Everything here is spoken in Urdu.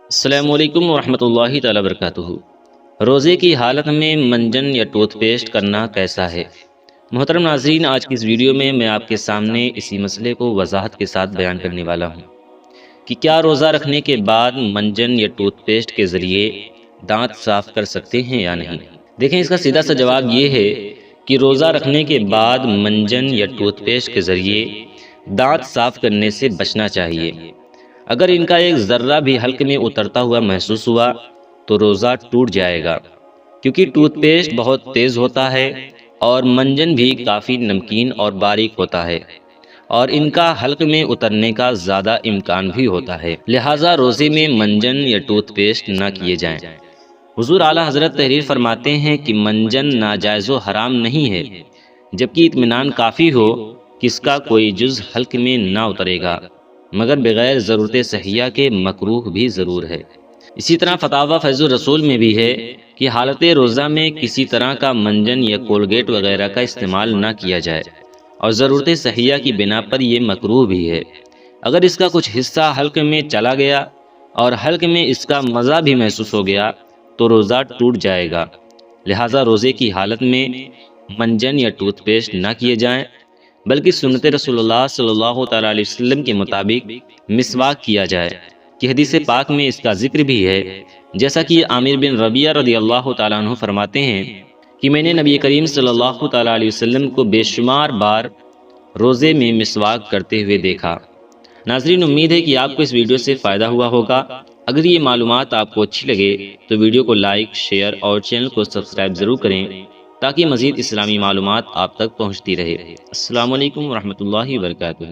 السلام علیکم ورحمۃ اللہ تعالی وبرکاتہ۔ روزے کی حالت میں منجن یا ٹوتھ پیسٹ کرنا کیسا ہے؟ محترم ناظرین، آج کی اس ویڈیو میں آپ کے سامنے اسی مسئلے کو وضاحت کے ساتھ بیان کرنے والا ہوں کہ کیا روزہ رکھنے کے بعد منجن یا ٹوتھ پیسٹ کے ذریعے دانت صاف کر سکتے ہیں یا نہیں۔ دیکھیں، اس کا سیدھا سا جواب یہ ہے کہ روزہ رکھنے کے بعد منجن یا ٹوتھ پیسٹ کے ذریعے دانت صاف کرنے سے بچنا چاہیے۔ اگر ان کا ایک ذرہ بھی حلق میں اترتا ہوا محسوس ہوا تو روزہ ٹوٹ جائے گا، کیونکہ ٹوتھ پیسٹ بہت تیز ہوتا ہے اور منجن بھی کافی نمکین اور باریک ہوتا ہے، اور ان کا حلق میں اترنے کا زیادہ امکان بھی ہوتا ہے، لہٰذا روزے میں منجن یا ٹوتھ پیسٹ نہ کیے جائیں۔ حضور اعلیٰ حضرت تحریر فرماتے ہیں کہ منجن ناجائز و حرام نہیں ہے، جبکہ اطمینان کافی ہو کہ اس کا کوئی جز حلق میں نہ اترے گا، مگر بغیر ضرورت صحیہ کے مکروہ بھی ضرور ہے۔ اسی طرح فتاوی فیض الرسول میں بھی ہے کہ حالت روزہ میں کسی طرح کا منجن یا کولگیٹ وغیرہ کا استعمال نہ کیا جائے، اور ضرورت صحیہ کی بنا پر یہ مکروہ بھی ہے۔ اگر اس کا کچھ حصہ حلق میں چلا گیا اور حلق میں اس کا مزہ بھی محسوس ہو گیا تو روزہ ٹوٹ جائے گا، لہٰذا روزے کی حالت میں منجن یا ٹوتھ پیسٹ نہ کیے جائیں، بلکہ سنت رسول اللہ صلی اللہ تعالیٰ علیہ وسلم کے مطابق مسواک کیا جائے، کہ حدیث پاک میں اس کا ذکر بھی ہے، جیسا کہ عامر بن ربیعہ رضی اللہ تعالیٰ عنہ فرماتے ہیں کہ میں نے نبی کریم صلی اللہ تعالیٰ علیہ وسلم کو بے شمار بار روزے میں مسواک کرتے ہوئے دیکھا۔ ناظرین، امید ہے کہ آپ کو اس ویڈیو سے فائدہ ہوا ہوگا۔ اگر یہ معلومات آپ کو اچھی لگے تو ویڈیو کو لائک، شیئر اور چینل کو سبسکرائب ضرور کریں تاکہ مزید اسلامی معلومات آپ تک پہنچتی رہے۔ السلام علیکم ورحمۃ اللہ وبرکاتہ۔